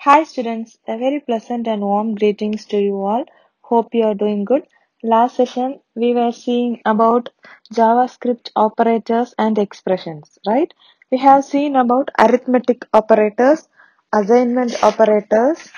Hi students, a very pleasant and warm greetings to you all. Hope you are doing good. Last session we were seeing about JavaScript operators and expressions, right? We have seen about arithmetic operators, assignment operators,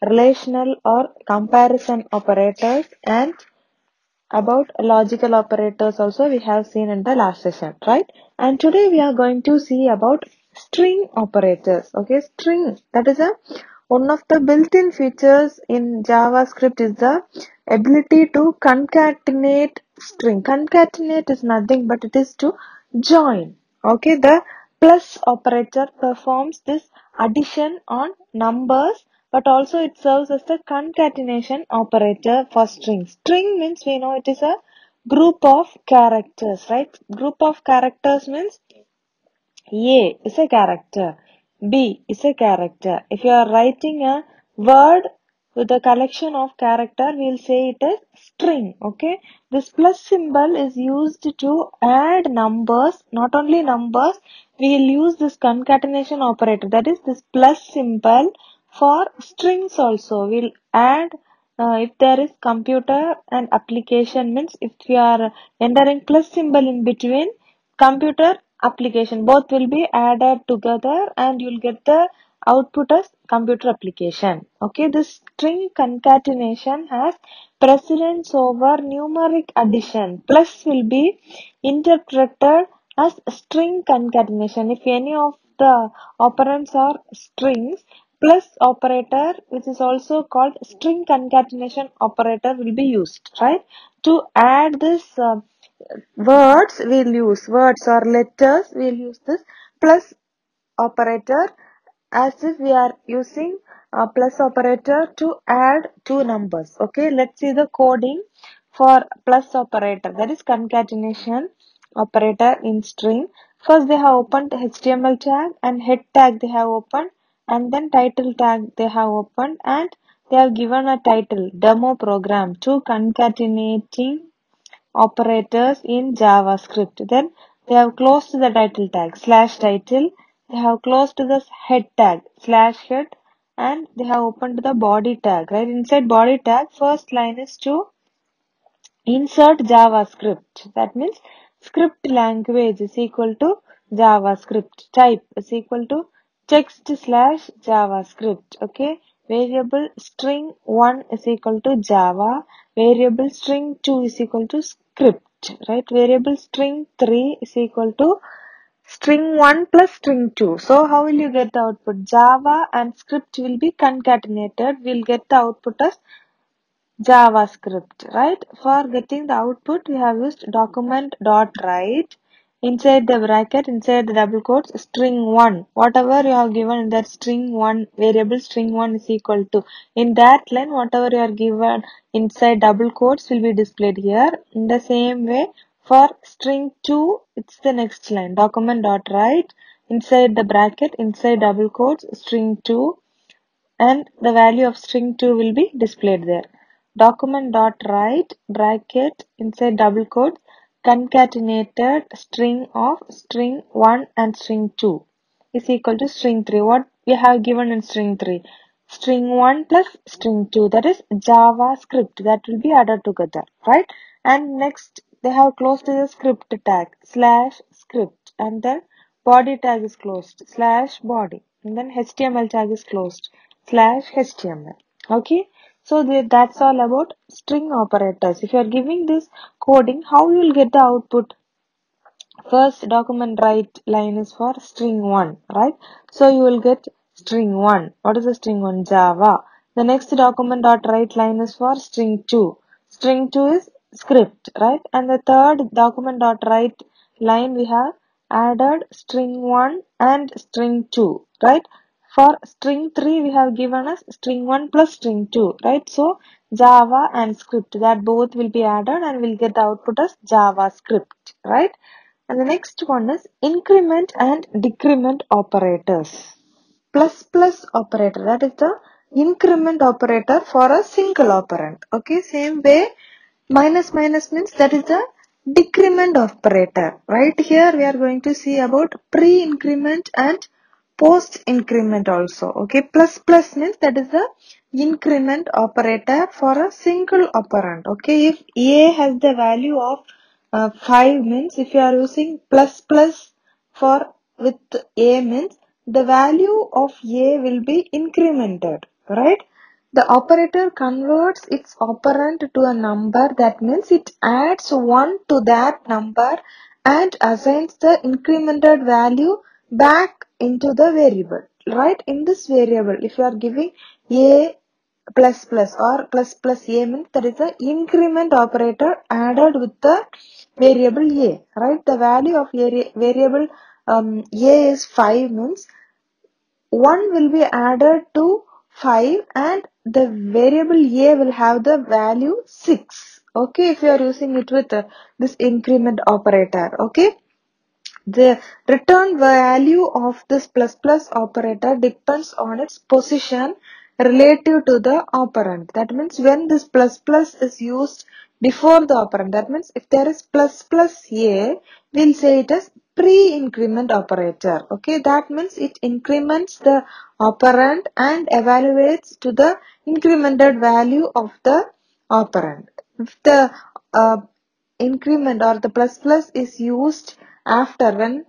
relational or comparison operators, and about logical operators also we have seen in the last session, right? And today we are going to see about string operators. Okay, string, that is a one of the built-in features in JavaScript is the ability to concatenate string. Concatenate is nothing but it is to join. Okay, the plus operator performs this addition on numbers, but also it serves as the concatenation operator for string. String means we know it is a group of characters, right? Group of characters means A is a character, B is a character. If you are writing a word with a collection of character, we will say it is string. Okay, this plus symbol is used to add numbers. Not only numbers, we will use this concatenation operator, that is this plus symbol, for strings also. We'll add if there is computer and application, means if we are entering plus symbol in between computer application, both will be added together and you'll get the output as computer application. Okay, this string concatenation has precedence over numeric addition. Plus will be interpreted as string concatenation if any of the operands are strings. Plus operator, which is also called string concatenation operator, will be used, right, to add this words or letters. We'll use this plus operator as if we are using a plus operator to add two numbers. Okay, let's see the coding for plus operator, that is concatenation operator in string. First they have opened HTML tag and head tag they have opened, and then title tag they have opened, and they have given a title demo program to concatenating operators in JavaScript. Then they have closed the title tag slash title. They have closed the head tag slash head, and they have opened the body tag. Right, inside body tag, first line is to insert JavaScript. That means script language is equal to JavaScript. Type is equal to text slash JavaScript. Okay. Variable string 1 is equal to Java. Variable string 2 is equal to script. Right. Variable string 3 is equal to string 1 plus string 2. So how will you get the output? Java and script will be concatenated. We'll get the output as JavaScript, right? For getting the output, we have used document.write. Inside the bracket, inside the double quotes, string 1. Whatever you have given in that string 1, variable string 1 is equal to. In that line, whatever you are given inside double quotes will be displayed here. In the same way, for string 2, it's the next line. Document.write. Inside the bracket, inside double quotes, string 2, and the value of string 2 will be displayed there. Document.write bracket inside double quotes concatenated string of string 1 and string 2 is equal to string 3. What we have given in string 3? String 1 plus string 2, that is JavaScript, that will be added together, right? And next they have closed the script tag slash script, and then body tag is closed slash body, and then HTML tag is closed slash HTML. Okay, so that's all about string operators. If you are giving this coding, how you will get the output? First document write line is for string 1, right? So you will get string 1. What is the string 1? Java. The next document dot write line is for string 2. String 2 is script, right? And the third document dot write line we have added string 1 and string 2, right? For string 3 we have given us string 1 plus string 2, right? So Java and script, that both will be added and we'll get the output as JavaScript, right? And the next one is increment and decrement operators. Plus operator, that is the increment operator for a single operand. Okay, same way minus means that is the decrement operator. Right here we are going to see about pre-increment and post increment also. Okay, plus plus means that is the increment operator for a single operand. Okay, if a has the value of 5 means if you are using plus plus for with a means the value of a will be incremented, right? The operator converts its operand to a number, that means it adds 1 to that number and assigns the incremented value back into the variable, right? In this variable, if you are giving a plus plus or plus plus a means that is the increment operator added with the variable a, right? The value of variable a is 5 means 1 will be added to 5 and the variable a will have the value 6. Okay, if you are using it with this increment operator. Okay, the return value of this plus plus operator depends on its position relative to the operand. That means when this plus plus is used before the operand, that means if there is plus plus a, we'll say it as pre-increment operator. Okay, that means it increments the operand and evaluates to the incremented value of the operand. If the increment or the plus plus is used after when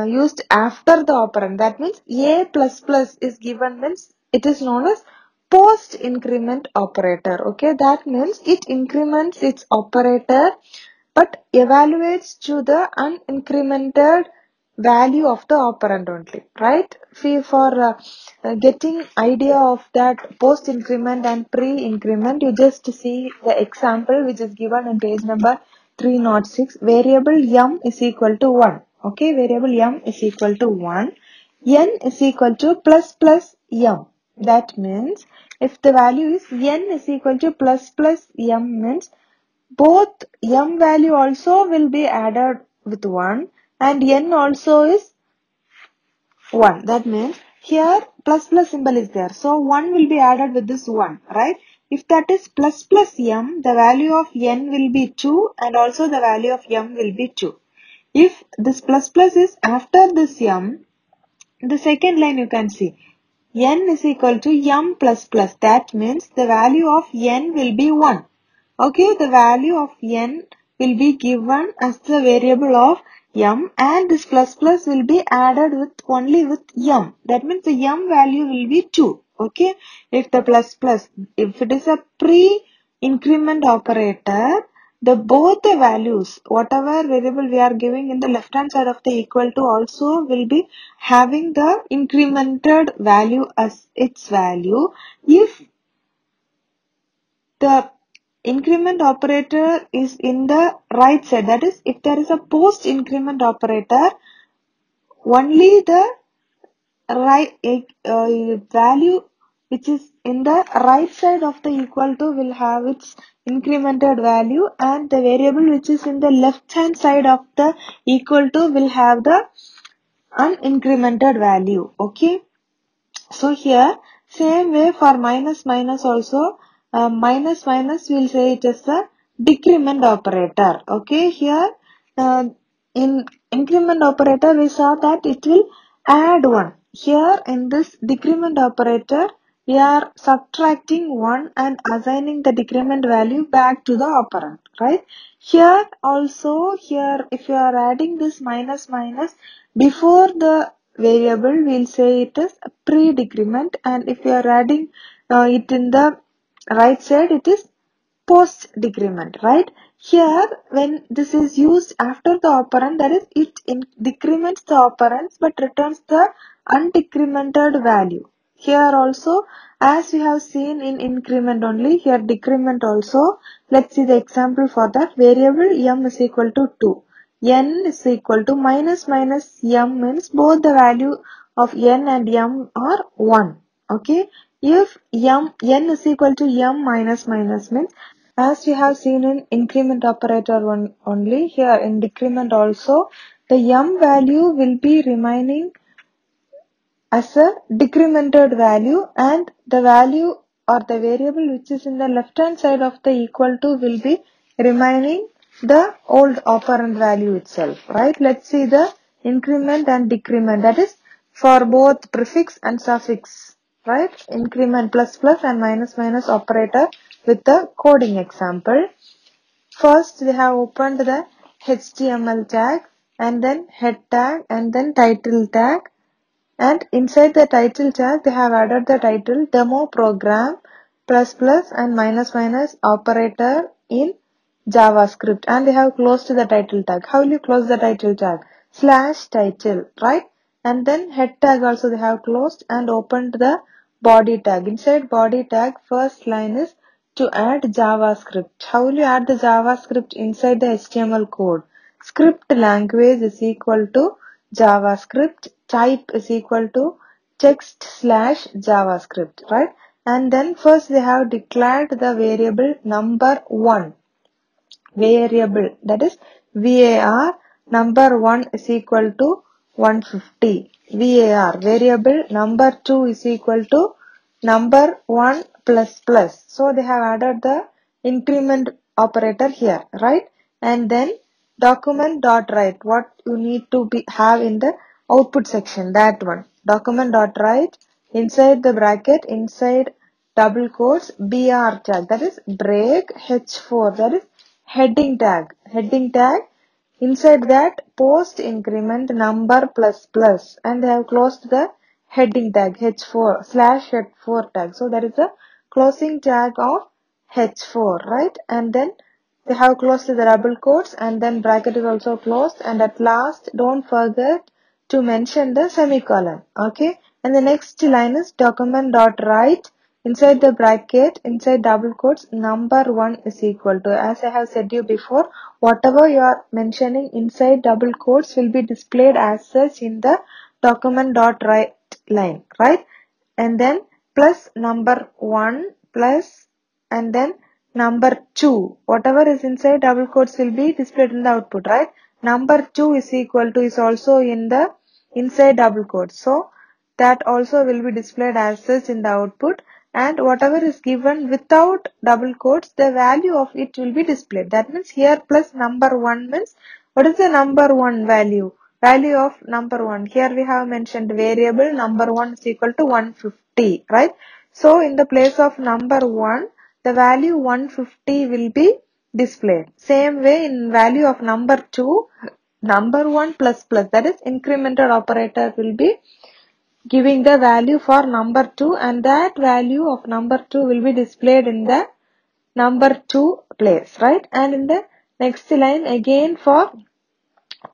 used after the operand, that means a plus plus is given means it is known as post increment operator. Okay, that means it increments its operator but evaluates to the unincremented value of the operand only, right? For getting idea of that post increment and pre increment, you just see the example which is given in page number 306. Variable m is equal to 1. Okay, variable m is equal to 1. N is equal to plus plus m. That means if the value is n is equal to plus plus m means both m value also will be added with 1 and n also is 1. That means here plus plus symbol is there. So 1 will be added with this 1, right? If that is plus plus m, the value of n will be 2 and also the value of m will be 2. If this plus plus is after this m, the second line you can see n is equal to m plus plus. That means the value of n will be 1. Okay, the value of n will be given as the variable of m and this plus plus will be added with only with m. That means the m value will be 2. Okay, if the plus plus, if it is a pre-increment operator, the both the values, whatever variable we are giving in the left hand side of the equal to also will be having the incremented value as its value. If the increment operator is in the right side, that is if there is a post increment operator, only the right value which is in the right side of the equal to will have its incremented value and the variable which is in the left hand side of the equal to will have the unincremented value. Okay, so here same way for minus minus also, minus minus we'll say it is a decrement operator. Okay, here in increment operator we saw that it will add 1. Here in this decrement operator we are subtracting 1 and assigning the decrement value back to the operand, right? Here also, here if you are adding this minus minus before the variable, we'll say it is a pre-decrement, and if you are adding it in the right side, it is post-decrement, right? Here, when this is used after the operand, that is, it decrements the operands but returns the undecremented value. Here also, as we have seen in increment only, here decrement also. Let's see the example for that. Variable m is equal to 2. N is equal to minus minus m means both the value of n and m are 1. Okay. If n is equal to m minus minus means as we have seen in increment operator one only, here in decrement also, the m value will be remaining as a decremented value and the value or the variable which is in the left hand side of the equal to will be remaining the old operand value itself, right? Let's see the increment and decrement. That is for both prefix and suffix, right? Increment plus plus and minus minus operator with the coding example. First, we have opened the HTML tag and then head tag and then title tag. And inside the title tag, they have added the title demo program plus plus and minus minus operator in JavaScript. And they have closed the title tag. How will you close the title tag? Slash title, right? And then head tag also they have closed and opened the body tag. Inside body tag, first line is to add JavaScript. How will you add the JavaScript inside the HTML code? Script language is equal to JavaScript, type is equal to text slash JavaScript, right? And then first they have declared the variable number 1. Variable, that is var number 1 is equal to 150. var variable number 2 is equal to number 1 plus plus. So they have added the increment operator here, right? And then document dot write, what you need to have in the output section, that one. Document dot write, inside the bracket, inside double quotes, br tag, that is break h4, that is heading tag. Heading tag, inside that post increment number plus plus, and they have closed the heading tag h4 slash h4 tag. So that is the closing tag of h4, right? And then they have closed the double quotes and then bracket is also closed, and at last don't forget to mention the semicolon, okay? And the next line is document dot write, inside the bracket, inside double quotes, number 1 is equal to, as I have said you before, whatever you are mentioning inside double quotes will be displayed as such in the document dot write line, right? And then plus number 1 plus and then number 2, whatever is inside double quotes will be displayed in the output, right? Number 2 is equal to is also in the inside double quotes, so that also will be displayed as such in the output. And whatever is given without double quotes, the value of it will be displayed. That means here plus number 1 means, what is the number 1 value? Value of number 1. Here we have mentioned variable number 1 is equal to 150, right? So in the place of number 1, the value 150 will be displayed. Same way in value of number 2, number 1 plus plus, that is incremented operator will be giving the value for number 2, and that value of number 2 will be displayed in the number 2 place, right? And in the next line again for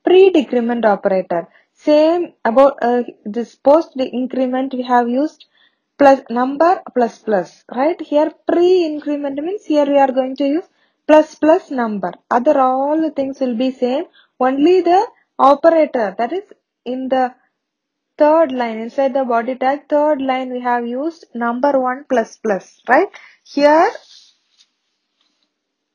pre-decrement operator, same about this post increment we have used plus number plus plus, right? Here pre-increment means here we are going to use plus plus number. Other all the things will be same, only the operator, that is in the third line, inside the body tag, third line we have used number 1 plus plus, right? Here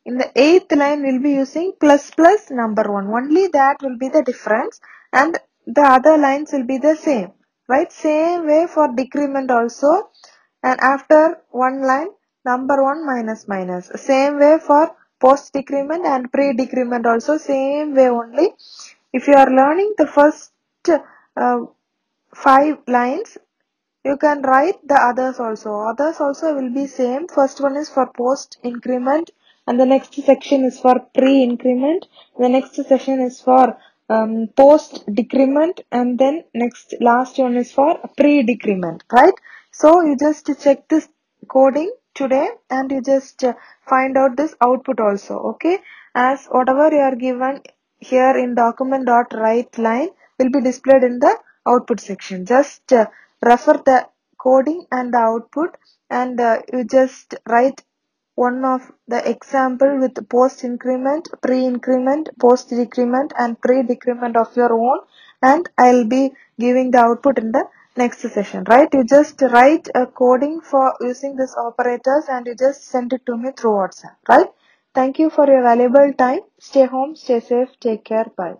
in the 8th line we'll be using plus plus number 1. Only that will be the difference, and the other lines will be the same, right? Same way for decrement also, and after one line number 1 minus minus. Same way for post decrement and pre decrement also, same way only. If you are learning the first uh, 5 lines, you can write the others also. Others also will be same. First one is for post increment, and the next section is for pre increment. The next section is for post decrement, and then next last one is for pre decrement, right? So you just check this coding today and you just find out this output also, okay? As whatever you are given here in document dot write line will be displayed in the output section. Just refer the coding and the output, and you just write one of the example with post increment, pre increment, post decrement and pre decrement of your own, and I'll be giving the output in the next session, right? You just write a coding for using these operators and you just send it to me through WhatsApp, right? Thank you for your valuable time. Stay home, stay safe, take care, bye.